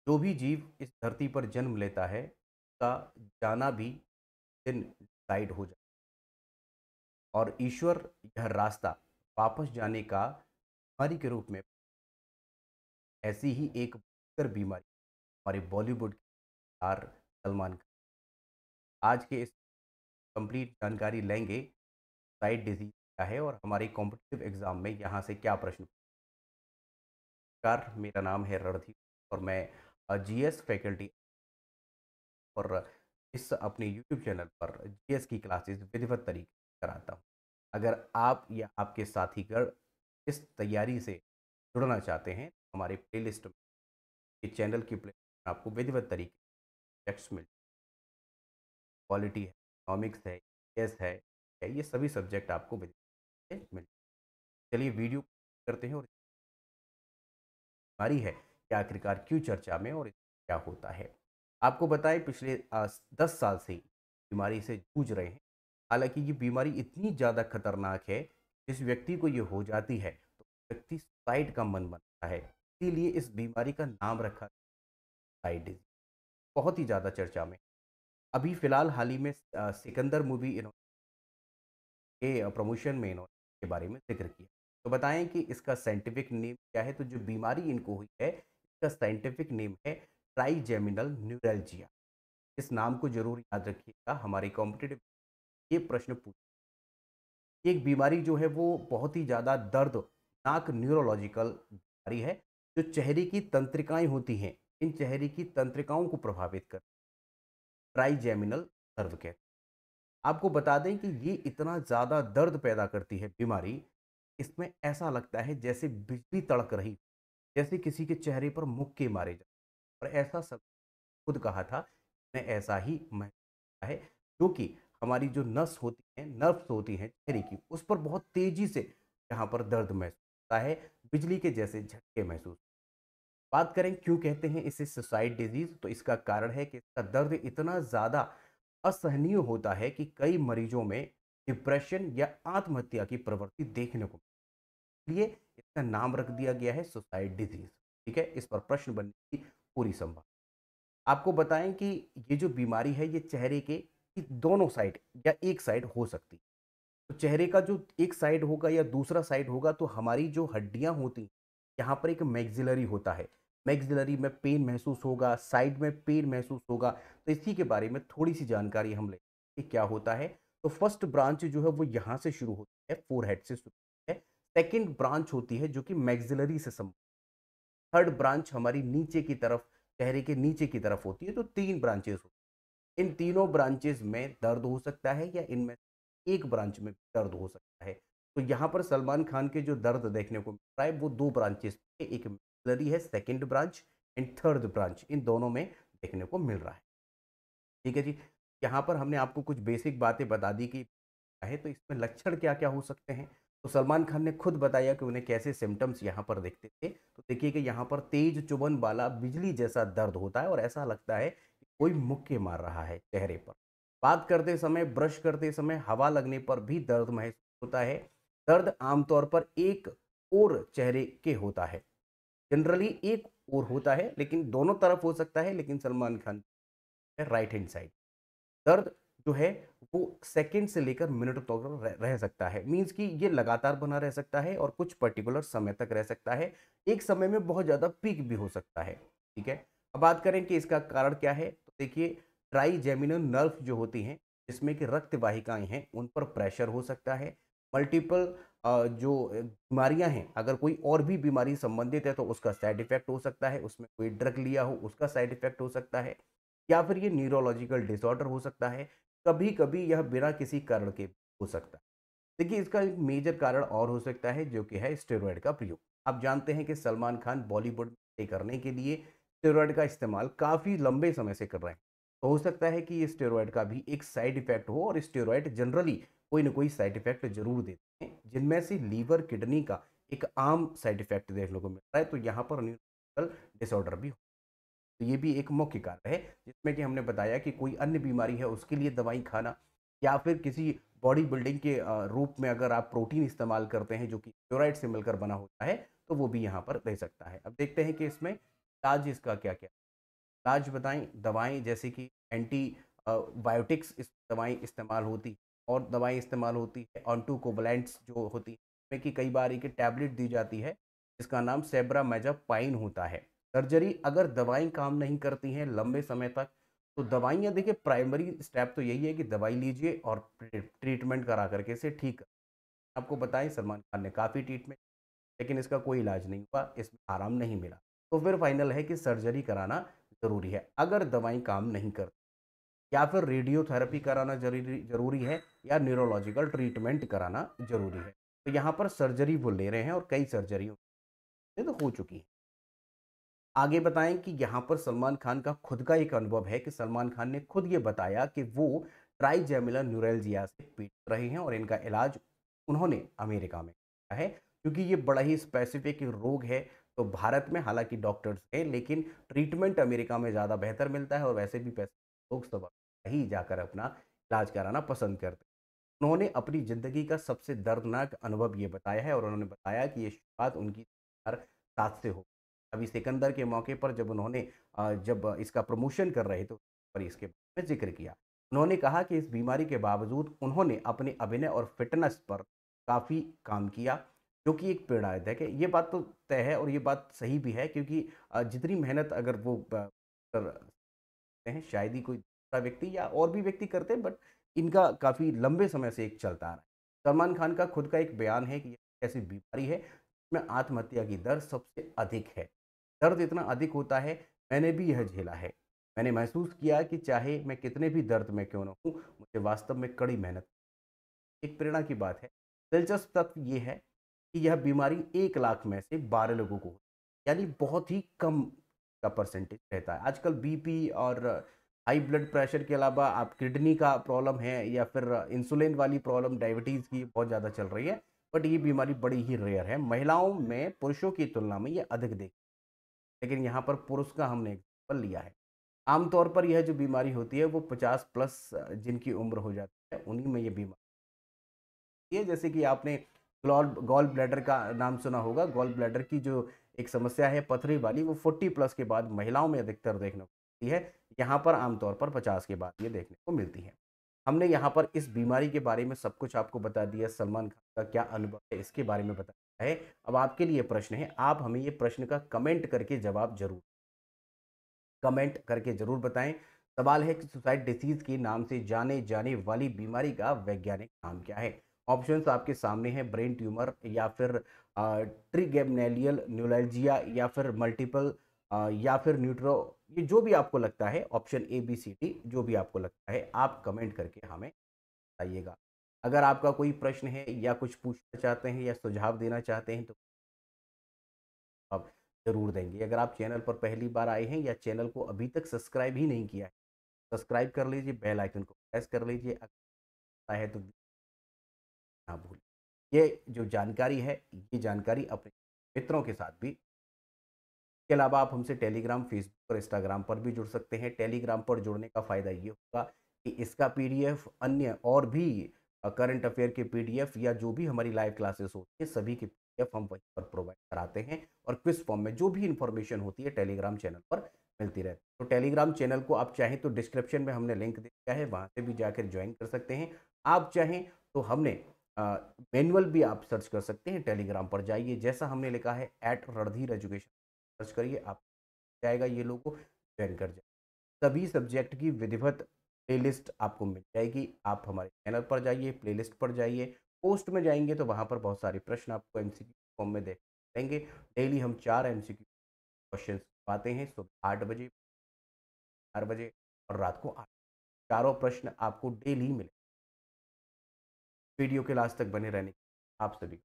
जो भी जीव इस धरती पर जन्म लेता है, उसका जाना भी दिन डिसाइड हो जाता है और ईश्वर यह रास्ता वापस जाने का बीमारी के रूप में ऐसी ही एक भयंकर बीमारी हमारे बॉलीवुड के स्टार सलमान खान आज के इस कंप्लीट जानकारी लेंगे साइड डिजीज क्या है और हमारे कॉम्पिटिटिव एग्जाम में यहाँ से क्या प्रश्न। नमस्कार, मेरा नाम है रणधीर और मैं जीएस फैकल्टी और इस अपने यूट्यूब चैनल पर जीएस की क्लासेस विधिवत तरीके से कराता हूँ। अगर आप या आपके साथीगण इस तैयारी से जुड़ना चाहते हैं तो हमारे प्लेलिस्ट में ये चैनल की प्ले आपको विधिवत तरीके टेक्स्ट मिल क्वालिटी है, इकोनॉमिक्स है, जीएस है, ये सभी सब्जेक्ट आपको विधिवत से मिल। चलिए वीडियो करते हैं और बीमारी है कि आखिरकार क्यों चर्चा में और क्या होता है। आपको बताएं पिछले 10 साल से बीमारी से जूझ रहे हैं। हालांकि ये बीमारी इतनी ज़्यादा खतरनाक है, जिस व्यक्ति को ये हो जाती है तो व्यक्ति सुसाइड का मन बनता है। इसीलिए इस बीमारी का नाम रखा सुसाइड डिजीज। बहुत ही ज़्यादा चर्चा में अभी फिलहाल हाल ही में सिकंदर मूवी इन्होंने के प्रमोशन में इन्होंने इसके बारे में ज़िक्र किया। तो बताएँ कि इसका साइंटिफिक नेम क्या है? तो जो बीमारी इनको हुई है, इसका साइंटिफिक नेम है ट्राइजेमिनल न्यूरैल्जिया। इस नाम को ज़रूर याद रखिएगा, हमारे कॉम्पिटिटिव ये प्रश्न पूछ एक बीमारी जो है वो बहुत ही ज़्यादा दर्दनाक न्यूरोलॉजिकल बीमारी है, जो चेहरे की तंत्रिकाएँ होती हैं, इन चेहरे की तंत्रिकाओं को प्रभावित कर ट्राइजेमिनल नर्व कहते हैं। आपको बता दें कि ये इतना ज़्यादा दर्द पैदा करती है बीमारी, इसमें ऐसा लगता है जैसे बिजली तड़क रही, जैसे किसी के चेहरे पर मुक्के मारे जाएँ और ऐसा सब खुद कहा था, मैं ऐसा ही महसूस किया है, जो कि हमारी जो नस होती है, नर्व्स होती हैं चेहरे की, उस पर बहुत तेज़ी से यहाँ पर दर्द महसूस होता है, बिजली के जैसे झटके महसूस। बात करें क्यों कहते हैं इसे सुसाइड डिजीज़, तो इसका कारण है कि इसका दर्द इतना ज़्यादा असहनीय होता है कि कई मरीजों में डिप्रेशन या आत्महत्या की प्रवृत्ति देखने को लिए इसका नाम रख दिया गया है सुसाइड डिजीज़। ठीक है, इस पर प्रश्न बनने की पूरी संभावना। आपको बताएं कि ये जो बीमारी है ये चेहरे के कि दोनों साइड या एक साइड हो सकती है। तो चेहरे का जो एक साइड होगा या दूसरा साइड होगा तो हमारी जो हड्डियां होती हैं, यहाँ पर एक मैक्सिलरी होता है। मैक्सिलरी में पेन महसूस होगा, साइड में पेन महसूस होगा। तो इसी के बारे में थोड़ी सी जानकारी हम लें कि क्या होता है। तो फर्स्ट ब्रांच जो है वो यहाँ से शुरू होती है, फोरहेड से शुरू होती है। सेकेंड ब्रांच होती है जो कि मैक्सिलरी से संबंधित। थर्ड ब्रांच हमारी नीचे की तरफ, चेहरे के नीचे की तरफ होती है। तो 3 ब्रांचेज़ होती हैं। इन तीनों ब्रांचेज़ में दर्द हो सकता है या इनमें एक ब्रांच में दर्द हो सकता है। तो यहाँ पर सलमान खान के जो दर्द देखने को मिल रहा है वो 2 ब्रांचेज़ पे, एक मैक्सिलरी है second branch and third branch, इन दोनों में देखने को मिल रहा है। ठीक है जी। यहाँ पर हमने आपको कुछ बेसिक बातें बता दी कि है तो इसमें लक्षण क्या-क्या हो सकते हैं? तो सलमान खान ने खुद बताया कि उन्हें कैसे सिम्पटम्स यहाँ पर दिखते थे। तो देखिए कि यहाँ पर तेज चुभन वाला बिजली जैसा दर्द होता है और ऐसा लगता है कि कोई मुक्के मार रहा है चेहरे पर। बात करते समय, ब्रश करते समय हवा लगने पर भी दर्द महसूस होता है। दर्द आमतौर पर एक ओर चेहरे के होता है। जनरली एक ओर होता है, लेकिन दोनों तरफ हो सकता है, लेकिन Salman Khan right hand side. दर्द जो है वो सेकंड से लेकर मिनट तक रह सकता है। मीन्स कि ये लगातार बना रह सकता है और कुछ पर्टिकुलर समय तक रह सकता है। एक समय में बहुत ज़्यादा पीक भी हो सकता है। ठीक है? अब बात करें कि इसका कारण क्या है? तो देखिए ट्राइजेमिनल नर्व जो होती हैं, जिसमें कि रक्त वाहिकाएँ हैं, उन पर प्रेशर हो सकता है। मल्टीपल जो बीमारियाँ हैं, अगर कोई और भी बीमारी संबंधित है तो उसका साइड इफ़ेक्ट हो सकता है। उसमें कोई ड्रग लिया हो उसका साइड इफ़ेक्ट हो सकता है। या फिर ये न्यूरोलॉजिकल डिसऑर्डर हो सकता है। कभी-कभी यह बिना किसी कारण के हो सकता है। देखिए इसका एक मेजर कारण और हो सकता है जो कि है स्टेरॉइड का प्रयोग। आप जानते हैं कि सलमान खान बॉलीवुड में stay करने के लिए स्टेरॉइड का इस्तेमाल काफ़ी लंबे समय से कर रहे हैं। तो हो सकता है कि ये स्टेरॉइड का भी एक साइड इफ़ेक्ट हो और स्टेरॉइड जनरली कोई न कोई साइड इफ़ेक्ट ज़रूर देते हैं, जिनमें से लीवर, किडनी का एक आम साइड इफ़ेक्ट देखने को मिल रहा है। तो यहाँ पर न्यूरोलॉजिकल डिसऑर्डर भी, तो ये भी एक मुख्य कारण है, जिसमें कि हमने बताया कि कोई अन्य बीमारी है उसके लिए दवाई खाना या फिर किसी बॉडी बिल्डिंग के रूप में अगर आप प्रोटीन इस्तेमाल करते हैं जो कि क्लोराइड से मिलकर बना होता है, तो वो भी यहाँ पर रह सकता है। अब देखते हैं कि इसमें इलाज इसका क्या-क्या है। इलाज बताएँ, दवाएँ जैसे कि एंटी बायोटिक्स दवाएँ इस्तेमाल होती हैं और दवाएँ इस्तेमाल होती है ऑन्टोकोवैलेंट्स जो होती है, जिसमें कि कई बार एक टैबलेट दी जाती है, जिसका नाम सेब्रामेज़ापाइन होता है। सर्जरी अगर दवाएँ काम नहीं करती हैं लंबे समय तक, तो दवाइयाँ देखिए प्राइमरी स्टेप तो यही है कि दवाई लीजिए और ट्रीटमेंट करा कर के इसे ठीक आपको बताएँ सलमान खान ने काफ़ी ट्रीटमेंट लेकिन इसका कोई इलाज नहीं हुआ, इसमें आराम नहीं मिला। तो फिर फाइनल है कि सर्जरी कराना ज़रूरी है, अगर दवाएँ काम नहीं करती या फिर रेडियोथेरेपी कराना ज़रूरी ज़रूरी है या न्यूरोलॉजिकल ट्रीटमेंट कराना ज़रूरी है। तो यहाँ पर सर्जरी वो ले रहे हैं और कई सर्जरी तो हो चुकी है। आगे बताएँ कि यहाँ पर सलमान खान का खुद का एक अनुभव है कि सलमान खान ने खुद ये बताया कि वो ट्राइजेमिनल न्यूरैल्जिया से पीड़ित रहे हैं और इनका इलाज उन्होंने अमेरिका में किया है क्योंकि ये बड़ा ही स्पेसिफिक रोग है। तो भारत में हालाँकि डॉक्टर्स हैं लेकिन ट्रीटमेंट अमेरिका में ज़्यादा बेहतर मिलता है और वैसे भी पैसे लोग सब वहीं जाकर अपना इलाज कराना पसंद करते हैं। उन्होंने अपनी ज़िंदगी का सबसे दर्दनाक अनुभव ये बताया है और उन्होंने बताया कि ये शुरुआत उनकी 2007 से हो। अभी सिकंदर के मौके पर जब उन्होंने जब इसका प्रमोशन कर रहे थे और इसके बारे में ज़िक्र किया। उन्होंने कहा कि इस बीमारी के बावजूद उन्होंने अपने अभिनय और फ़िटनेस पर काफ़ी काम किया, जो कि एक प्रेरणादायक है। ये बात तो तय है और ये बात सही भी है क्योंकि जितनी मेहनत अगर वो कर हैं, शायद ही कोई दूसरा व्यक्ति या और भी व्यक्ति करते हैं बट इनका काफ़ी लंबे समय से एक चलता आ रहा है। सलमान खान का खुद का एक बयान है कि ये एक ऐसी बीमारी है जिसमें आत्महत्या की दर सबसे अधिक है। दर्द इतना अधिक होता है, मैंने भी यह झेला है। मैंने महसूस किया कि चाहे मैं कितने भी दर्द में क्यों ना हूँ, मुझे वास्तव में कड़ी मेहनत एक प्रेरणा की बात है। दिलचस्प तथ्य ये है कि यह बीमारी 1 लाख में से 12 लोगों को होती है, यानी बहुत ही कम का परसेंटेज रहता है। आजकल बीपी और हाई ब्लड प्रेशर के अलावा आप किडनी का प्रॉब्लम है या फिर इंसुलिन वाली प्रॉब्लम डायबिटीज़ की बहुत ज़्यादा चल रही है, बट ये बीमारी बड़ी ही रेयर है। महिलाओं में पुरुषों की तुलना में ये अधिक लेकिन यहाँ पर पुरुष का हमने एग्ज़ाम्पल लिया है। आमतौर पर यह जो बीमारी होती है वो 50 प्लस जिनकी उम्र हो जाती है, उन्हीं में ये बीमारी ये जैसे कि आपने गॉल ब्लैडर का नाम सुना होगा। गॉल ब्लैडर की जो एक समस्या है पथरी वाली वो 40 प्लस के बाद महिलाओं में अधिकतर देखने को मिलती है। यहाँ पर आमतौर पर 50 के बाद ये देखने को मिलती है। हमने यहाँ पर इस बीमारी के बारे में सब कुछ आपको बता दिया, सलमान खान का क्या अनुभव है इसके बारे में बताया है। अब आपके लिए प्रश्न है, आप हमें ये प्रश्न का कमेंट करके ज़रूर बताएँ। सवाल है कि सुसाइड डिसीज़ के नाम से जाने जाने वाली बीमारी का वैज्ञानिक नाम क्या है? ऑप्शंस आपके सामने हैं ब्रेन ट्यूमर या फिर ट्रिगेमिनल न्यूरैल्जिया या फिर मल्टीपल या फिर न्यूट्रो ये जो भी आपको लगता है option A, B, C, D जो भी आपको लगता है आप कमेंट करके हमें बताइएगा। अगर आपका कोई प्रश्न है या कुछ पूछना चाहते हैं या सुझाव देना चाहते हैं तो आप ज़रूर देंगे। अगर आप चैनल पर पहली बार आए हैं या चैनल को अभी तक सब्सक्राइब ही नहीं किया है, सब्सक्राइब कर लीजिए, बेल आइकन को प्रेस कर लीजिए। अगर आता है तो ना भूलें। ये जो जानकारी है, ये जानकारी अपने मित्रों के साथ भी इसके अलावा आप हमसे टेलीग्राम, फेसबुक और इंस्टाग्राम पर भी जुड़ सकते हैं। टेलीग्राम पर जुड़ने का फ़ायदा ये होगा कि इसका पीडीएफ अन्य और भी करंट अफेयर के पीडीएफ या जो भी हमारी लाइव क्लासेस होती हैं, सभी के पीडीएफ हम वहीं पर प्रोवाइड कराते हैं और क्विज़ फॉर्म में जो भी इन्फॉर्मेशन होती है टेलीग्राम चैनल पर मिलती रहती है। तो टेलीग्राम चैनल को आप चाहें तो डिस्क्रिप्शन में हमने लिंक दे दिया है, वहाँ से भी जाकर ज्वाइन कर सकते हैं। आप चाहें तो हमने अ, मैनुअल भी आप सर्च कर सकते हैं टेलीग्राम पर जाइए, जैसा हमने लिखा है @रणधीर एजुकेशन सर्च करिए आप जाएगा ये लोगो जॉइन कर जाए। सभी सब्जेक्ट की विधिवत प्लेलिस्ट आपको मिल जाएगी। आप हमारे चैनल पर जाइए, प्लेलिस्ट पर जाइए, पोस्ट में जाएँगे तो वहाँ पर बहुत सारे प्रश्न आपको एमसीक्यू फॉर्म में देख मिलेंगे। डेली हम 4 एमसीक्यू क्वेश्चंस पाते हैं सुबह 8 बजे, 4 बजे और रात को 8 चारों प्रश्न आपको डेली मिले। वीडियो के लास्ट तक बने रहने आप सभी